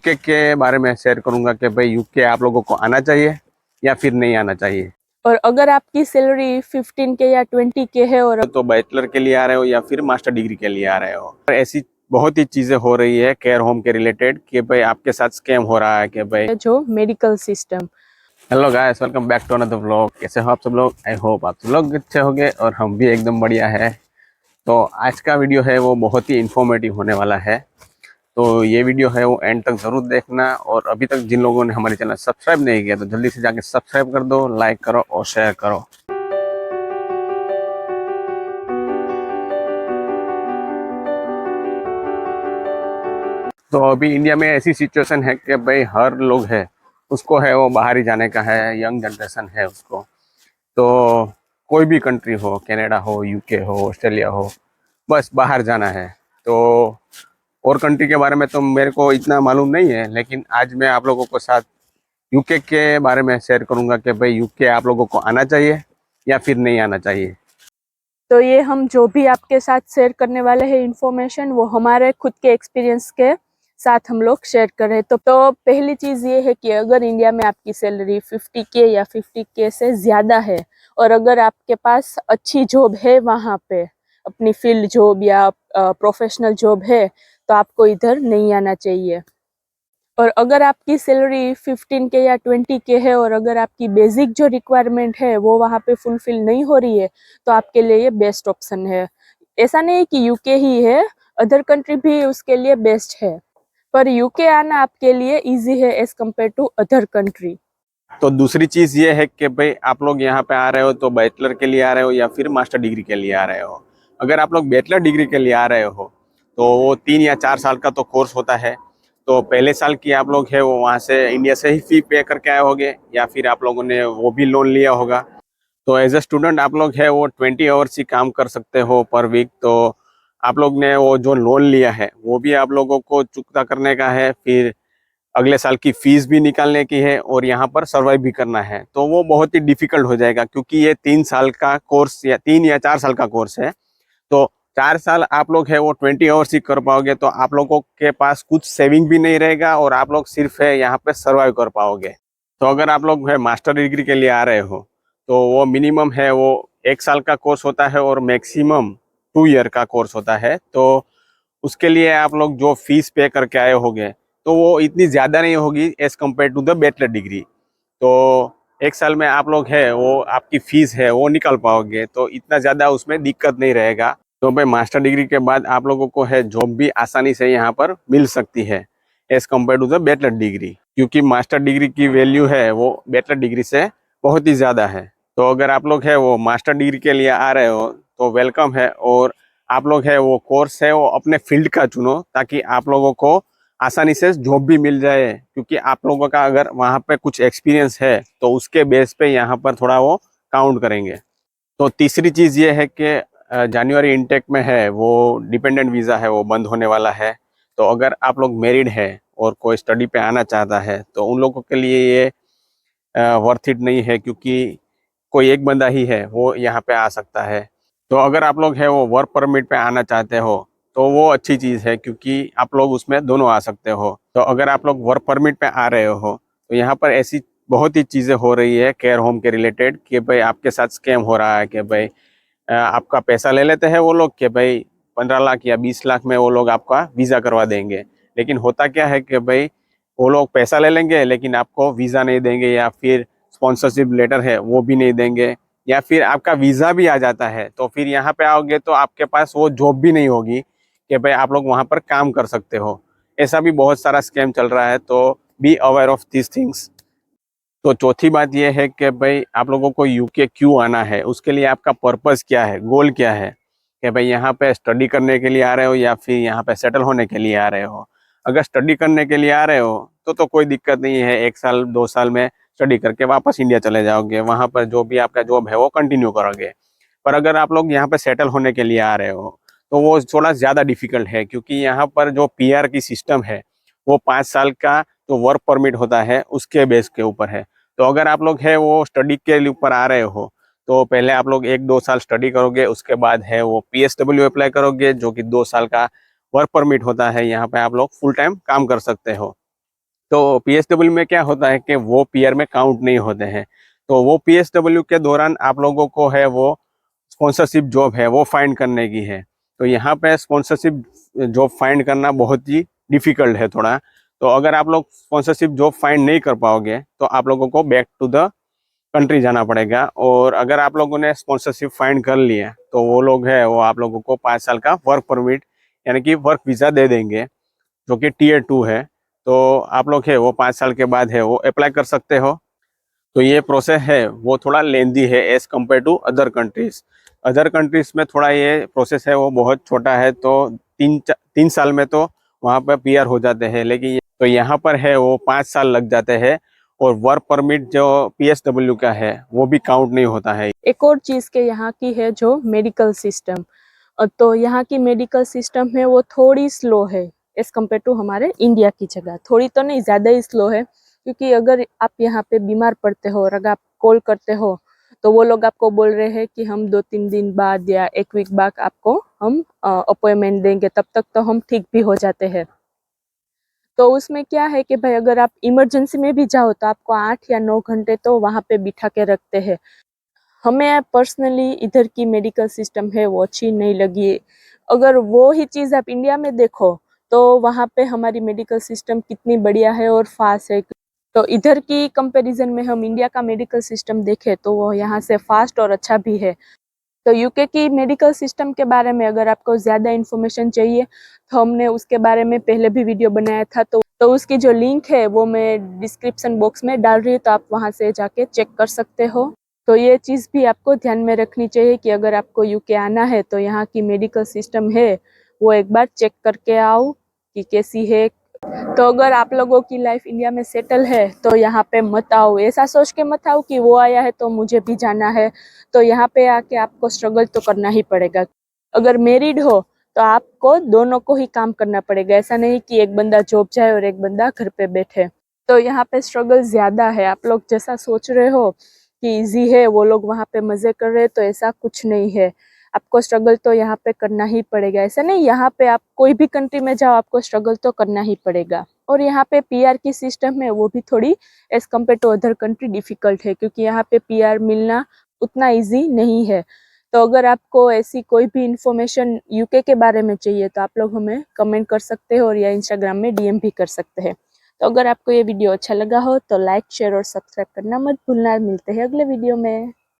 UK के बारे में शेयर करूंगा कि भाई यूके आप लोगों को आना चाहिए या फिर नहीं आना चाहिए। और अगर आपकी सैलरी 15K या 20K है और तो बैचलर के लिए आ रहे हो या फिर मास्टर डिग्री के लिए आ रहे हो। ऐसी बहुत ही चीजें हो रही है केयर होम के रिलेटेड कि भाई आपके साथ स्कैम हो रहा है कि भाई जो medical system. Hello guys, welcome back to another vlog. कैसे हो आप सब लोग? आई होप आप सब लोग अच्छे होंगे और हम भी एकदम बढ़िया है। तो आज का वीडियो है वो बहुत ही इंफॉर्मेटिव होने वाला है, तो ये वीडियो है वो एंड तक ज़रूर देखना। और अभी तक जिन लोगों ने हमारे चैनल सब्सक्राइब नहीं किया तो जल्दी से जाके सब्सक्राइब कर दो, लाइक करो और शेयर करो। तो अभी इंडिया में ऐसी सिचुएशन है कि भाई हर लोग है उसको है वो बाहर ही जाने का है, यंग जनरेशन है उसको। तो कोई भी कंट्री हो, कनाडा हो, यूके हो, ऑस्ट्रेलिया हो, बस बाहर जाना है। तो और कंट्री के बारे में तो मेरे को इतना मालूम नहीं है, लेकिन आज मैं आप लोगों के साथ यूके के बारे में शेयर करूंगा कि भाई यूके आप लोगों को आना चाहिए या फिर नहीं आना चाहिए। तो ये हम जो भी आपके साथ शेयर करने वाले हैं इंफॉर्मेशन, वो हमारे खुद के एक्सपीरियंस के साथ हम लोग शेयर कर रहे हैं। तो पहली चीज़ ये है कि अगर इंडिया में आपकी सैलरी 50K या 50K से ज़्यादा है और अगर आपके पास अच्छी जॉब है, वहाँ पे अपनी फील्ड जॉब या प्रोफेशनल जॉब है, तो आपको इधर नहीं आना चाहिए। और अगर आपकी सैलरी 15K या 20K है और अगर आपकी बेसिक जो रिक्वायरमेंट है वो वहाँ पे फुलफिल नहीं हो रही है, तो आपके लिए ये बेस्ट ऑप्शन है। ऐसा नहीं कि यूके ही है, अदर कंट्री भी उसके लिए बेस्ट है, पर यूके आना आपके लिए इजी है as compare to other country. तो दूसरी चीज़ ये है कि भाई आप लोग यहाँ पे आ रहे हो तो बैचलर के लिए आ रहे हो या फिर मास्टर डिग्री के लिए आ रहे हो। अगर आप लोग बैचलर डिग्री के लिए आ रहे हो तो वो 3 या 4 साल का तो कोर्स होता है। तो पहले साल की आप लोग है वो वहाँ से इंडिया से ही फी पे करके आए होगे या फिर आप लोगों ने वो भी लोन लिया होगा। तो एज ए स्टूडेंट आप लोग है वो 20 आवर्स ही काम कर सकते हो पर वीक। तो आप लोग ने वो जो लोन लिया है वो भी आप लोगों को चुकता करने का है, फिर अगले साल की फीस भी निकालने की है और यहाँ पर सर्वाइव भी करना है। तो वो बहुत ही डिफिकल्ट हो जाएगा क्योंकि ये 3 साल का कोर्स या 3 या 4 साल का कोर्स है। तो 4 साल आप लोग है वो 20 आवर्स ही कर पाओगे, तो आप लोगों के पास कुछ सेविंग भी नहीं रहेगा और आप लोग सिर्फ है यहाँ पे सर्वाइव कर पाओगे। तो अगर आप लोग है मास्टर डिग्री के लिए आ रहे हो तो वो मिनिमम है वो 1 साल का कोर्स होता है और मैक्सिमम 2 ईयर का कोर्स होता है। तो उसके लिए आप लोग जो फीस पे करके आए होंगे तो वो इतनी ज़्यादा नहीं होगी as compare to the bachelor degree. तो 1 साल में आप लोग है वो आपकी फ़ीस है वो निकाल पाओगे, तो इतना ज़्यादा उसमें दिक्कत नहीं रहेगा। तो भाई मास्टर डिग्री के बाद आप लोगों को है जॉब भी आसानी से यहाँ पर मिल सकती है as compare to the bachelor degree, क्योंकि मास्टर डिग्री की वैल्यू है वो बैचलर डिग्री से बहुत ही ज़्यादा है। तो अगर आप लोग है वो मास्टर डिग्री के लिए आ रहे हो तो वेलकम है, और आप लोग है वो कोर्स है वो अपने फील्ड का चुनो ताकि आप लोगों को आसानी से जॉब भी मिल जाए, क्योंकि आप लोगों का अगर वहाँ पे कुछ एक्सपीरियंस है तो उसके बेस पे यहाँ पर थोड़ा वो काउंट करेंगे। तो तीसरी चीज़ ये है कि जनवरी इनटेक में है वो डिपेंडेंट वीज़ा है वो बंद होने वाला है। तो अगर आप लोग मैरिड है और कोई स्टडी पे आना चाहता है तो उन लोगों के लिए ये वर्थ इट नहीं है, क्योंकि कोई एक बंदा ही है वो यहाँ पे आ सकता है। तो अगर आप लोग है वो वर्क परमिट पे आना चाहते हो तो वो अच्छी चीज़ है, क्योंकि आप लोग उसमें दोनों आ सकते हो। तो अगर आप लोग वर्क परमिट पे आ रहे हो तो यहाँ पर ऐसी बहुत ही चीज़ें हो रही है केयर होम के रिलेटेड कि भाई आपके साथ स्कैम हो रहा है कि भाई आपका पैसा ले लेते हैं वो लोग कि भाई 15 लाख या 20 लाख में वो लोग आपका वीज़ा करवा देंगे। लेकिन होता क्या है कि भाई वो लोग पैसा ले लेंगे लेकिन आपको वीज़ा नहीं देंगे, या फिर स्पॉन्सरशिप लेटर है वो भी नहीं देंगे, या फिर आपका वीज़ा भी आ जाता है तो फिर यहाँ पे आओगे तो आपके पास वो जॉब भी नहीं होगी कि भाई आप लोग वहाँ पर काम कर सकते हो। ऐसा भी बहुत सारा स्कैम चल रहा है, तो be aware of this things. तो चौथी बात यह है कि भाई आप लोगों को यूके क्यों आना है, उसके लिए आपका पर्पज़ क्या है, गोल क्या है, कि भाई यहाँ पे स्टडी करने के लिए आ रहे हो या फिर यहाँ पे सेटल होने के लिए आ रहे हो। अगर स्टडी करने के लिए आ रहे हो तो कोई दिक्कत नहीं है, 1 साल 2 साल में स्टडी करके वापस इंडिया चले जाओगे, वहाँ पर जो भी आपका जॉब है वो कंटिन्यू करोगे। पर अगर आप लोग यहाँ पर सेटल होने के लिए आ रहे हो तो वो थोड़ा ज़्यादा डिफिकल्ट है, क्योंकि यहाँ पर जो पीआर की सिस्टम है वो 5 साल का जो वर्क परमिट होता है उसके बेस के ऊपर है। तो अगर आप लोग है वो स्टडी के ऊपर आ रहे हो तो पहले आप लोग 1-2 साल स्टडी करोगे, उसके बाद है वो पीएसडब्ल्यू अप्लाई करोगे जो कि 2 साल का वर्क परमिट होता है। यहाँ पे आप लोग फुल टाइम काम कर सकते हो। तो PSW में क्या होता है कि वो PR में काउंट नहीं होते हैं। तो वो PSW के दौरान आप लोगों को है वो स्पॉन्सरशिप जॉब है वो फाइंड करने की है। तो यहाँ पे स्पॉन्सरशिप जॉब फाइंड करना बहुत ही डिफिकल्ट है थोड़ा। तो अगर आप लोग स्पॉन्सरशिप जॉब फाइंड नहीं कर पाओगे तो आप लोगों को बैक टू द कंट्री जाना पड़ेगा। और अगर आप लोगों ने स्पॉन्सरशिप फाइंड कर लिया तो वो लोग है वो आप लोगों को 5 साल का वर्क परमिट यानी कि वर्क वीज़ा दे देंगे, जो कि Tier 2 है। तो आप लोग है वो 5 साल के बाद है वो अप्लाई कर सकते हो। तो ये प्रोसेस है वो थोड़ा लेंदी है as compare to other countries. Other countries में थोड़ा ये प्रोसेस है वो बहुत छोटा है, तो 3 साल में तो वहाँ पर PR हो जाते हैं। लेकिन तो यहाँ पर है वो 5 साल लग जाते हैं। और वर्क परमिट जो PSW का है वो भी काउंट नहीं होता है। एक और चीज़ के यहाँ की है जो मेडिकल सिस्टम। तो यहाँ की मेडिकल सिस्टम है वो थोड़ी स्लो है एज कम्पेयर टू हमारे इंडिया की जगह। थोड़ी तो नहीं, ज़्यादा ही स्लो है, क्योंकि अगर आप यहाँ पे बीमार पड़ते हो और अगर आप कॉल करते हो तो वो लोग आपको बोल रहे हैं कि हम 2-3 दिन बाद या 1 वीक बाद आपको हम अपॉइंटमेंट देंगे, तब तक तो हम ठीक भी हो जाते हैं। तो उसमें क्या है कि भाई अगर आप इमरजेंसी में भी जाओ तो आपको 8 या 9 घंटे तो वहाँ पे बिठा के रखते हैं। हमें पर्सनली इधर की मेडिकल सिस्टम है वो अच्छी नहीं लगी। अगर वो ही चीज़ आप इंडिया में देखो तो वहाँ पे हमारी मेडिकल सिस्टम कितनी बढ़िया है और फास्ट है। तो इधर की कंपैरिजन में हम इंडिया का मेडिकल सिस्टम देखें तो वो यहाँ से फास्ट और अच्छा भी है। तो यूके की मेडिकल सिस्टम के बारे में अगर आपको ज़्यादा इन्फॉर्मेशन चाहिए तो हमने उसके बारे में पहले भी वीडियो बनाया था, तो उसकी जो लिंक है वो मैं डिस्क्रिप्शन बॉक्स में डाल रही हूँ, तो आप वहाँ से जाके चेक कर सकते हो। तो ये चीज़ भी आपको ध्यान में रखनी चाहिए कि अगर आपको यूके आना है तो यहाँ की मेडिकल सिस्टम है वो एक बार चेक करके आओ कि कैसी है। तो अगर आप लोगों की लाइफ इंडिया में सेटल है तो यहाँ पे मत आओ, ऐसा सोच के मत आओ कि वो आया है तो मुझे भी जाना है। तो यहाँ पे आके आपको स्ट्रगल तो करना ही पड़ेगा। अगर मैरिड हो तो आपको दोनों को ही काम करना पड़ेगा, ऐसा नहीं कि एक बंदा जॉब जाए और एक बंदा घर पे बैठे। तो यहाँ पे स्ट्रगल ज़्यादा है। आप लोग जैसा सोच रहे हो कि इजी है, वो लोग वहाँ पे मज़े कर रहे हैं, तो ऐसा कुछ नहीं है। आपको स्ट्रगल तो यहाँ पे करना ही पड़ेगा। ऐसा नहीं, यहाँ पे आप कोई भी कंट्री में जाओ आपको स्ट्रगल तो करना ही पड़ेगा। और यहाँ पे PR की सिस्टम है वो भी थोड़ी as compare to other country difficult है, क्योंकि यहाँ पे PR मिलना उतना इजी नहीं है। तो अगर आपको ऐसी कोई भी इंफॉर्मेशन यूके के बारे में चाहिए तो आप लोग हमें कमेंट कर सकते हो और या इंस्टाग्राम में DM भी कर सकते हैं। तो अगर आपको ये वीडियो अच्छा लगा हो तो लाइक, शेयर और सब्सक्राइब करना मत भूलना। मिलते हैं अगले वीडियो में।